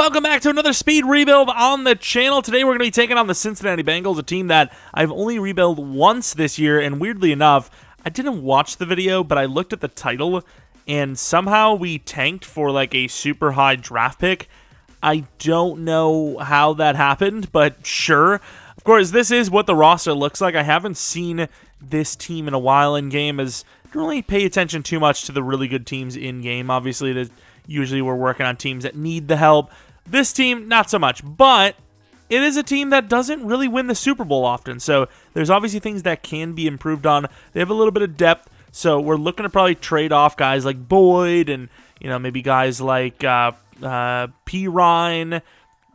Welcome back to another speed rebuild on the channel. Today we're going to be taking on the Cincinnati Bengals, a team that I've only rebuilt once this year, and weirdly enough, I didn't watch the video, but I looked at the title, and somehow we tanked for like a super high draft pick. I don't know how that happened, but sure. Of course, this is what the roster looks like. I haven't seen this team in a while in-game, as I don't really pay attention too much to the really good teams in-game. Obviously, usually we're working on teams that need the help. This team, not so much, but it is a team that doesn't really win the Super Bowl often, so there's obviously things that can be improved on. They have a little bit of depth, so we're looking to probably trade off guys like Boyd and, you know, maybe guys like P. Ryan,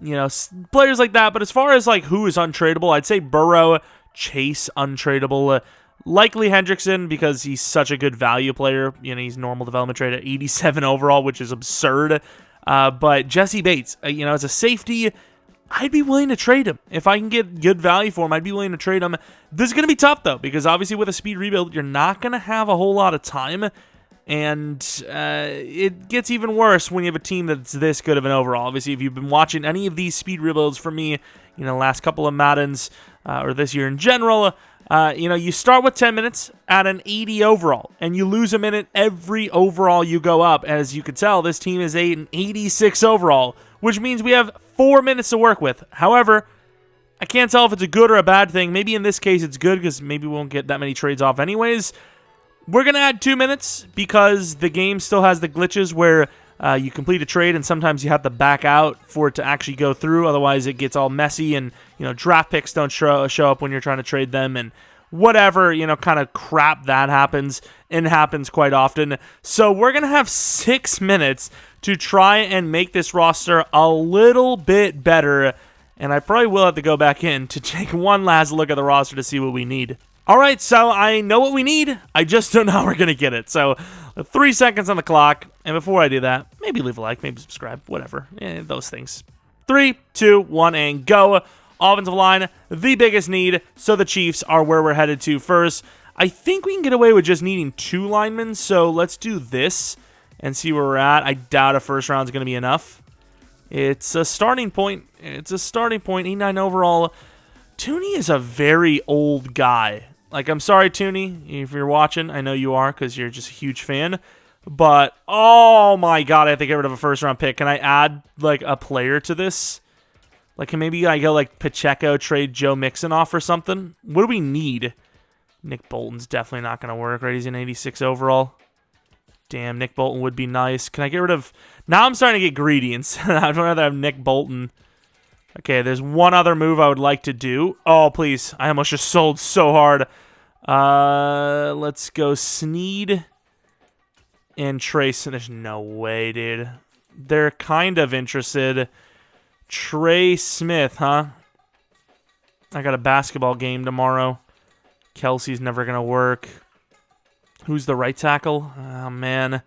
you know, players like that. But as far as like who is untradeable, I'd say Burrow, Chase untradeable, likely Hendrickson because he's such a good value player. You know, he's normal development trade at 87 overall, which is absurd. But Jesse Bates, you know, as a safety, I'd be willing to trade him. If I can get good value for him, I'd be willing to trade him. This is going to be tough, though, because obviously with a speed rebuild, you're not going to have a whole lot of time. And it gets even worse when you have a team that's this good of an overall. Obviously, if you've been watching any of these speed rebuilds from me, you know, last couple of Maddens, or this year in general, you know, you start with 10 minutes at an 80 overall, and you lose a minute every overall you go up. As you can tell, this team is an 86 overall, which means we have 4 minutes to work with. However, I can't tell if it's a good or a bad thing. Maybe in this case it's good because maybe we won't get that many trades off anyways. We're going to add 2 minutes because the game still has the glitches where you complete a trade and sometimes you have to back out for it to actually go through. Otherwise, it gets all messy and, you know, draft picks don't show up when you're trying to trade them and whatever, you know, kind of crap that happens and happens quite often. So we're going to have 6 minutes to try and make this roster a little bit better. And I probably will have to go back in to take one last look at the roster to see what we need. All right, so I know what we need. I just don't know how we're going to get it. So 3 seconds on the clock. And before I do that, maybe leave a like, maybe subscribe, whatever. Those things. 3, 2, 1, and go. Offensive line, the biggest need. So the Chiefs are where we're headed to first. I think we can get away with just needing 2 linemen. So let's do this and see where we're at. I doubt a first round is going to be enough. It's a starting point. 89 overall. Tooney is a very old guy. Like, I'm sorry, Tooney, if you're watching. I know you are because you're just a huge fan. But, oh my god, I have to get rid of a first-round pick. Can I add, like, a player to this? Like, can maybe I go, like, Pacheco, trade Joe Mixon off or something? What do we need? Nick Bolton's definitely not going to work, right? He's an 86 overall. Damn, Nick Bolton would be nice. Can I get rid of... Now I'm starting to get greedy. Instead, I'd rather have Nick Bolton. Okay, there's one other move I would like to do. Oh, please. I almost just sold so hard. Let's go Snead and Trace. There's no way, dude. They're kind of interested. Trey Smith, huh? I got a basketball game tomorrow. Kelsey's never going to work. Who's the right tackle? Oh, man.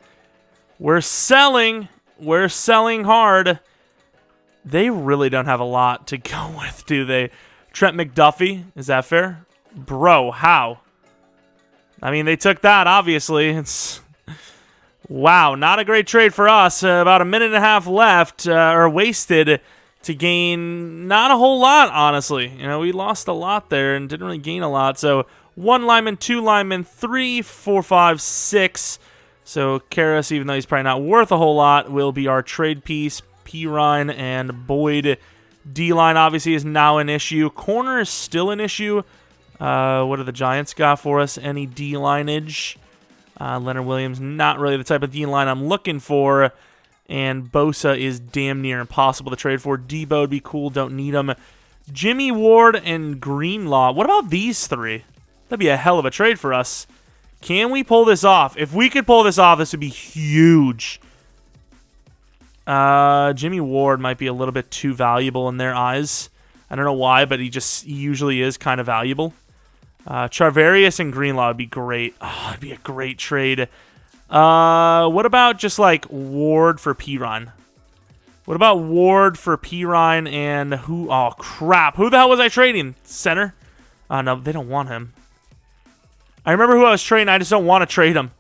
We're selling. We're selling hard. They really don't have a lot to go with, do they? Trent McDuffie, is that fair? Bro, how? I mean, they took that, obviously. It's wow, not a great trade for us. About a minute and a half left, or wasted, to gain not a whole lot, honestly. You know, we lost a lot there and didn't really gain a lot. So 1 lineman, 2 linemen, 3, 4, 5, 6. So Karras, even though he's probably not worth a whole lot, will be our trade piece. P. Ryan and Boyd. D-line obviously is now an issue. Corner is still an issue. What do the Giants got for us? Any D-lineage? Leonard Williams, not really the type of D-line I'm looking for. And Bosa is damn near impossible to trade for. Debo would be cool, don't need him. Jimmy Ward and Greenlaw. What about these 3? That'd be a hell of a trade for us. Can we pull this off? If we could pull this off, this would be huge. Jimmy Ward might be a little bit too valuable in their eyes. I don't know why, but he usually is kind of valuable. Charvarius and Greenlaw would be great. Oh, it'd be a great trade. What about just like Ward for Pirine? What about Ward for Pirine and who? Oh, crap. Who the hell was I trading? Center? No, they don't want him. I remember who I was trading. I just don't want to trade him.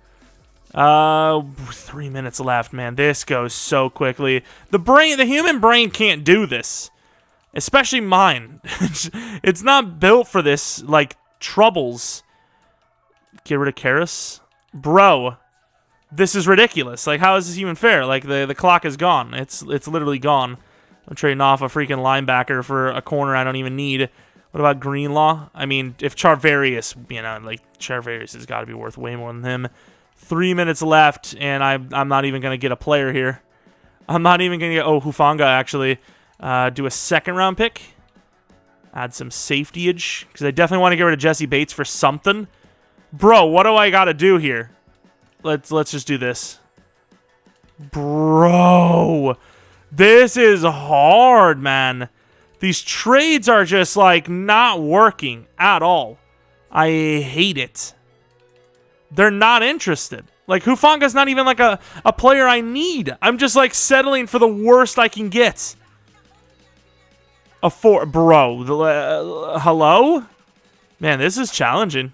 3 minutes left, man. This goes so quickly. The human brain can't do this. Especially mine. It's not built for this, like, troubles. Get rid of Karras? Bro, this is ridiculous. Like, how is this even fair? Like, the clock is gone. It's literally gone. I'm trading off a freaking linebacker for a corner I don't even need. What about Greenlaw? I mean, if Charvarius, like, Charvarius has got to be worth way more than him. 3 minutes left, and I'm not even going to get a player here. I'm not even going to get... Oh, Hufanga, actually. Do a second-round pick. Add some safetyage, because I definitely want to get rid of Jesse Bates for something. Bro, what do I got to do here? Let's just do this. Bro, this is hard, man. These trades are just, like, not working at all. I hate it. They're not interested. Like, Hufanga's not even, like, a player I need. I'm just, like, settling for the worst I can get. Bro, hello? Man, this is challenging.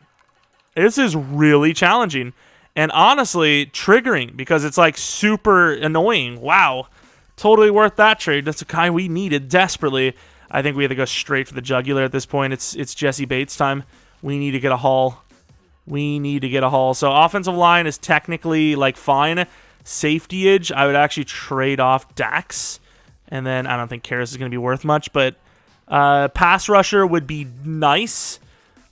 This is really challenging. And honestly, triggering, because it's, like, super annoying. Wow. Totally worth that trade. That's a guy we needed desperately. I think we have to go straight for the jugular at this point. It's Jesse Bates time. We need to get a haul. We need to get a haul. So offensive line is technically, like, fine. Safetyage, I would actually trade off Dax. And then I don't think Karras is going to be worth much. But pass rusher would be nice.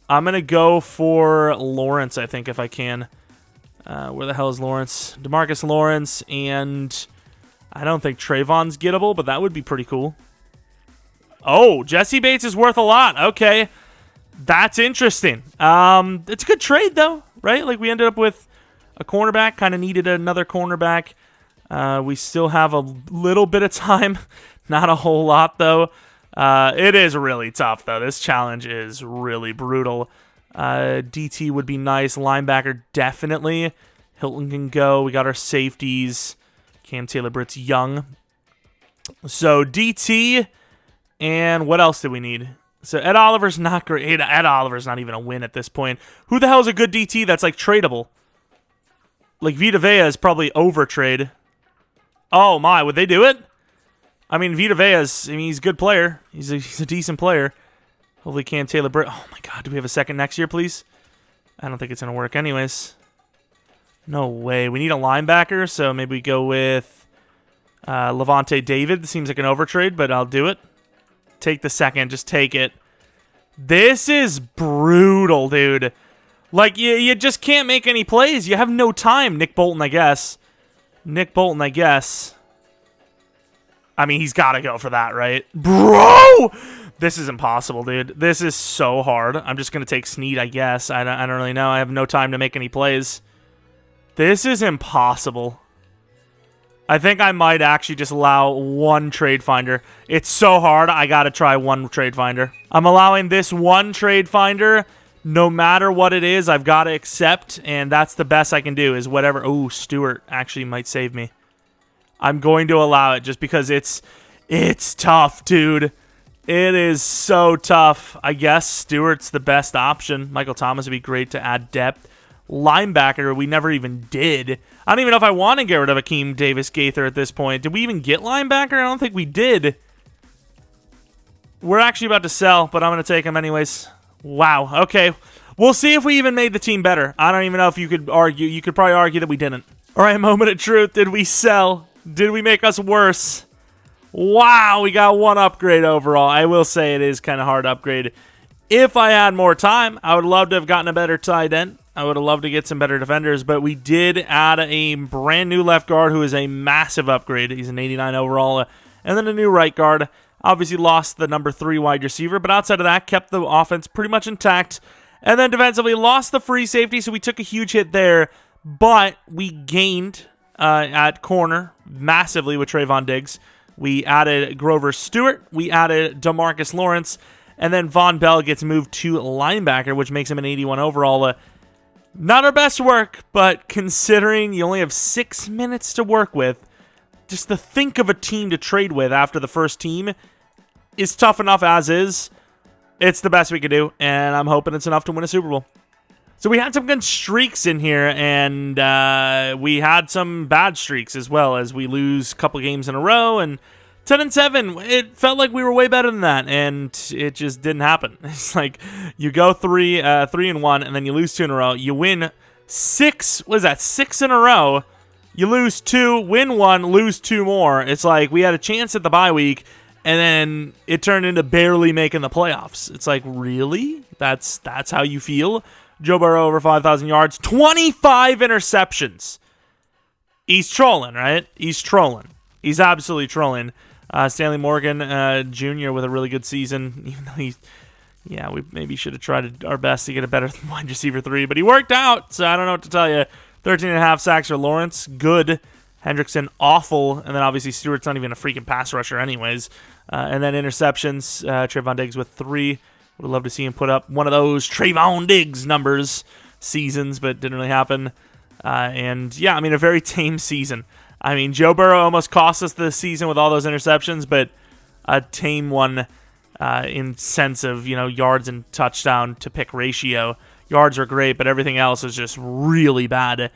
I'm going to go for Lawrence, I think, if I can. Where the hell is Lawrence? DeMarcus Lawrence. And I don't think Trayvon's gettable, but that would be pretty cool. Oh, Jesse Bates is worth a lot. Okay. That's interesting. It's a good trade, though, right? Like, we ended up with a cornerback. Kind of needed another cornerback. We still have a little bit of time. Not a whole lot, though. It is really tough, though. This challenge is really brutal. DT would be nice. Linebacker, definitely. Hilton can go. We got our safeties. Cam Taylor-Britt's young. So, DT. And what else do we need? So Ed Oliver's not great. Ed Oliver's not even a win at this point. Who the hell is a good DT that's, like, tradable? Like, Vita Vea is probably over trade. Oh, my. Would they do it? I mean, Vita Vea's, he's a good player. He's a decent player. Hopefully Cam Taylor-Britt. Oh, my God. Do we have a second next year, please? I don't think it's going to work anyways. No way. We need a linebacker, so maybe we go with Levante David. This seems like an overtrade, but I'll do it. Take the second. Just take it. This is brutal, dude. Like, you just can't make any plays. You have no time. Nick Bolton, I guess. I mean, he's got to go for that, right? Bro! This is impossible, dude. This is so hard. I'm just going to take Snead, I guess. I don't really know. I have no time to make any plays. This is impossible. I think I might actually just allow one trade finder. It's so hard, I gotta try one trade finder. I'm allowing this one trade finder. No matter what it is, I've got to accept, and that's the best I can do is whatever. Oh, Stewart actually might save me. I'm going to allow it just because it's tough, dude. It is so tough. I guess Stewart's the best option. Michael Thomas would be great to add depth. Linebacker, we never even did. I don't even know if I want to get rid of Akeem Davis-Gaither at this point. Did we even get linebacker? I don't think we did. We're actually about to sell, but I'm going to take him anyways. Wow. Okay. We'll see if we even made the team better. I don't even know if you could argue. You could probably argue that we didn't. All right, moment of truth. Did we sell? Did we make us worse? Wow, we got one upgrade overall. I will say it is kind of hard to upgrade. If I had more time, I would love to have gotten a better tight end. I would have loved to get some better defenders, but we did add a brand new left guard who is a massive upgrade. He's an 89 overall. And then a new right guard. Obviously lost the number 3 wide receiver, but outside of that, kept the offense pretty much intact. And then defensively lost the free safety, so we took a huge hit there. But we gained at corner massively with Trayvon Diggs. We added Grover Stewart. We added DeMarcus Lawrence. And then Von Bell gets moved to linebacker, which makes him an 81 overall. Not our best work, but considering you only have 6 minutes to work with, just to think of a team to trade with after the first team is tough enough as is. It's the best we could do, and I'm hoping it's enough to win a Super Bowl. So we had some good streaks in here, and we had some bad streaks as well, as we lose a couple games in a row, and 10-7, it felt like we were way better than that, and it just didn't happen. It's like you go 3-1, and then you lose 2 in a row. You win 6, what is that, 6 in a row. You lose 2, win 1, lose 2 more. It's like we had a chance at the bye week, and then it turned into barely making the playoffs. It's like, really? That's how you feel? Joe Burrow over 5,000 yards, 25 interceptions. He's trolling, right? He's trolling. He's absolutely trolling. Stanley Morgan Jr. with a really good season, even though we maybe should have tried our best to get a better wide receiver 3, but he worked out, so I don't know what to tell you. 13.5 sacks for Lawrence, good. Hendrickson, awful. And then obviously Stewart's not even a freaking pass rusher anyways. And then interceptions, Trayvon Diggs with 3. Would have loved to see him put up one of those Trayvon Diggs numbers seasons, but didn't really happen. And yeah, I mean, a very tame season. I mean, Joe Burrow almost cost us the season with all those interceptions, but a tame one in sense of, yards and touchdown to pick ratio. Yards are great, but everything else is just really bad.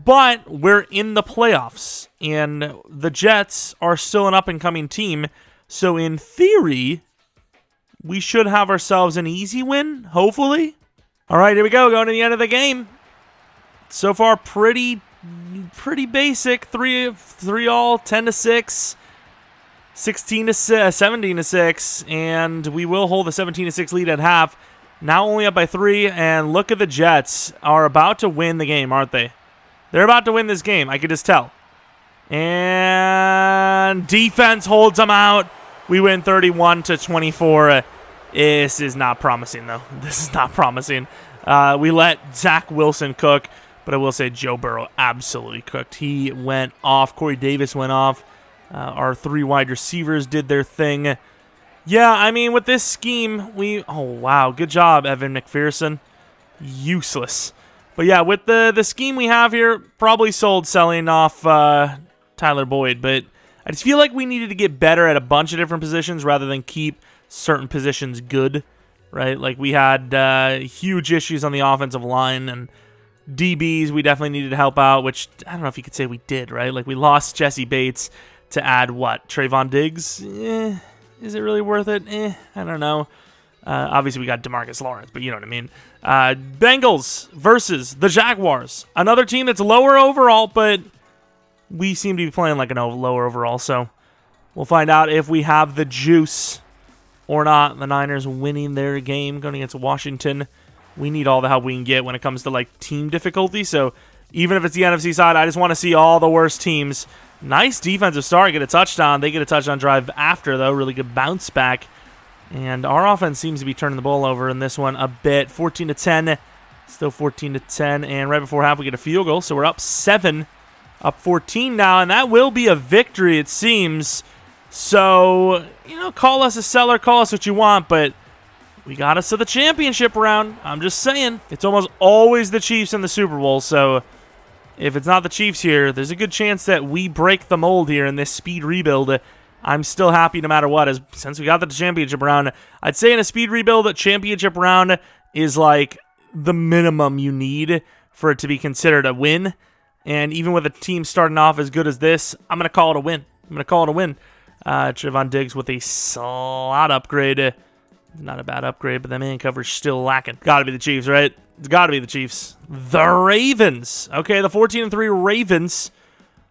But we're in the playoffs, and the Jets are still an up-and-coming team, so in theory, we should have ourselves an easy win, hopefully. All right, here we go, going to the end of the game. So far, pretty basic. 3 all, 10-6, 17-6, and we will hold the 17-6 lead at half. Now only up by 3, and look at the Jets are about to win the game, aren't they? They're about to win this game, I could just tell. And defense holds them out. We win 31-24. This is not promising, though. This is not promising. We let Zach Wilson cook, but I will say Joe Burrow absolutely cooked. He went off. Corey Davis went off. Our 3 wide receivers did their thing. Yeah, I mean, with this scheme, oh, wow. Good job, Evan McPherson. Useless. But yeah, with the scheme we have here, probably selling off Tyler Boyd, but I just feel like we needed to get better at a bunch of different positions rather than keep certain positions good, right? Like we had huge issues on the offensive line, and DBs we definitely needed to help out, which I don't know if you could say we did, right? Like we lost Jesse Bates to add what? Trayvon Diggs? Is it really worth it? I don't know. Obviously, we got DeMarcus Lawrence, but you know what I mean. Bengals versus the Jaguars. Another team that's lower overall, but we seem to be playing like a lower overall, so we'll find out if we have the juice or not. The Niners winning their game going against Washington. We need all the help we can get when it comes to like team difficulty, so even if it's the NFC side, I just want to see all the worst teams. Nice defensive start, get a touchdown. They get a touchdown drive after, though. Really good bounce back. And our offense seems to be turning the ball over in this one a bit. 14-10. Still 14-10. And right before half, we get a field goal. So we're up 7. Up 14 now. And that will be a victory, it seems. So, call us a seller. Call us what you want. But we got us to the championship round. I'm just saying. It's almost always the Chiefs in the Super Bowl. So if it's not the Chiefs here, there's a good chance that we break the mold here in this speed rebuild. I'm still happy no matter what, since we got the championship round. I'd say in a speed rebuild, a championship round is like the minimum you need for it to be considered a win. And even with a team starting off as good as this, I'm going to call it a win. Trayvon Diggs with a slot upgrade. Not a bad upgrade, but the man coverage still lacking. Got to be the Chiefs, right? It's got to be the Chiefs. The Ravens. Okay, the 14-3 Ravens,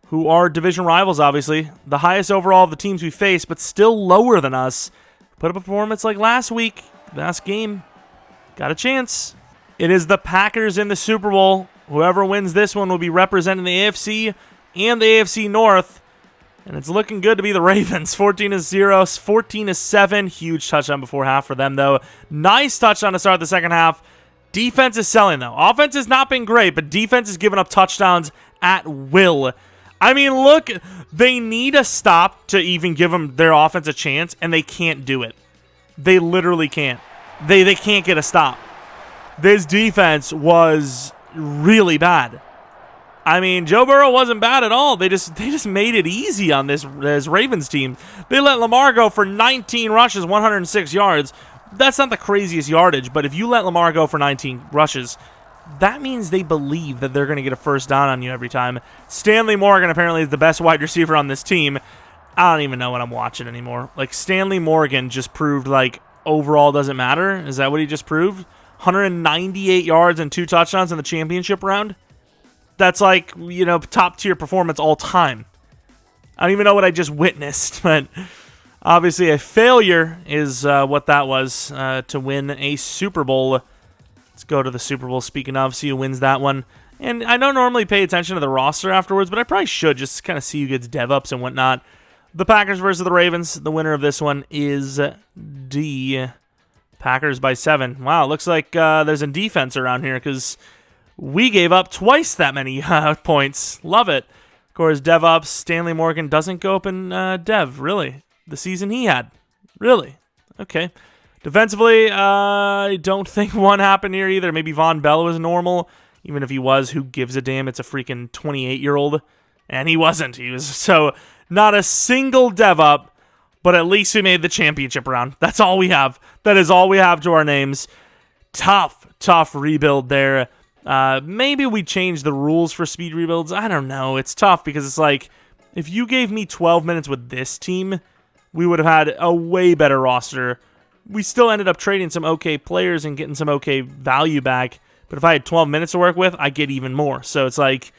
who are division rivals, obviously. The highest overall of the teams we face, but still lower than us. Put up a performance like last week. Last game. Got a chance. It is the Packers in the Super Bowl. Whoever wins this one will be representing the AFC and the AFC North. And it's looking good to be the Ravens. 14-0, 14-7. Huge touchdown before half for them, though. Nice touchdown to start the second half. Defense is selling, though. Offense has not been great, but defense is giving up touchdowns at will. I mean, look, they need a stop to even give them their offense a chance, and they can't do it. They literally can't. They can't get a stop. This defense was really bad. I mean, Joe Burrow wasn't bad at all. They just made it easy on this Ravens team. They let Lamar go for 19 rushes, 106 yards. That's not the craziest yardage, but if you let Lamar go for 19 rushes, that means they believe that they're going to get a first down on you every time. Stanley Morgan apparently is the best wide receiver on this team. I don't even know what I'm watching anymore. Like, Stanley Morgan just proved, like, overall doesn't matter. Is that what he just proved? 198 yards and 2 touchdowns in the championship round? That's like, you know, top-tier performance all time. I don't even know what I just witnessed, but obviously a failure is what that was to win a Super Bowl. Let's go to the Super Bowl, speaking of, see who wins that one. And I don't normally pay attention to the roster afterwards, but I probably should just kind of see who gets dev-ups and whatnot. The Packers versus the Ravens. The winner of this one is the Packers by 7. Wow, looks like there's a defense around here because we gave up twice that many points. Love it. Of course, dev-ups. Stanley Morgan doesn't go up in dev, really. The season he had. Really? Okay. Defensively, I don't think one happened here either. Maybe Von Bell was normal. Even if he was, who gives a damn? It's a freaking 28-year-old. And he wasn't. He was so not a single dev up, but at least we made the championship round. That's all we have. That is all we have to our names. Tough rebuild there. Maybe we change the rules for speed rebuilds. I don't know. It's tough because it's like, if you gave me 12 minutes with this team, we would have had a way better roster. We still ended up trading some okay players and getting some okay value back. But if I had 12 minutes to work with, I get even more. So it's like,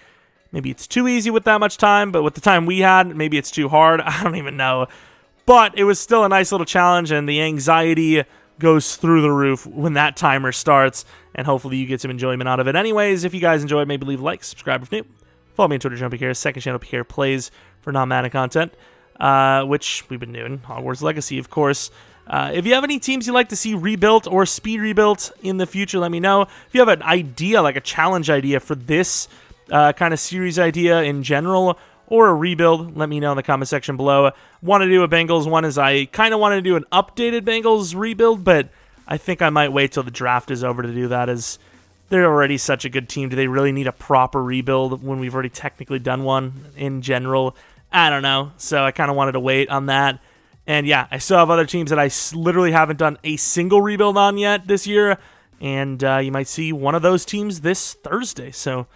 maybe it's too easy with that much time, but with the time we had, maybe it's too hard. I don't even know. But it was still a nice little challenge, and the anxiety goes through the roof when that timer starts, and hopefully you get some enjoyment out of it. Anyways, if you guys enjoyed, maybe leave a like, subscribe if new. Follow me on Twitter, Jeromepkr, second channel, Pkr Plays for non-Madden content, which we've been doing. Hogwarts Legacy, of course. If you have any teams you'd like to see rebuilt or speed rebuilt in the future, let me know. If you have an idea, like a challenge idea for this kind of series idea in general, or a rebuild, let me know in the comment section below. Want to do a Bengals one, as I kind of want to do an updated Bengals rebuild, but I think I might wait till the draft is over to do that, as they're already such a good team. Do they really need a proper rebuild when we've already technically done one in general? I don't know. So I kind of wanted to wait on that. And yeah, I still have other teams that I literally haven't done a single rebuild on yet this year, and you might see one of those teams this Thursday. So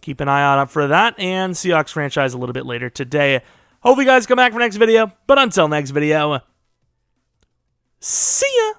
keep an eye out for that, and Seahawks franchise a little bit later today. Hopefully you guys come back for next video, but until next video, see ya!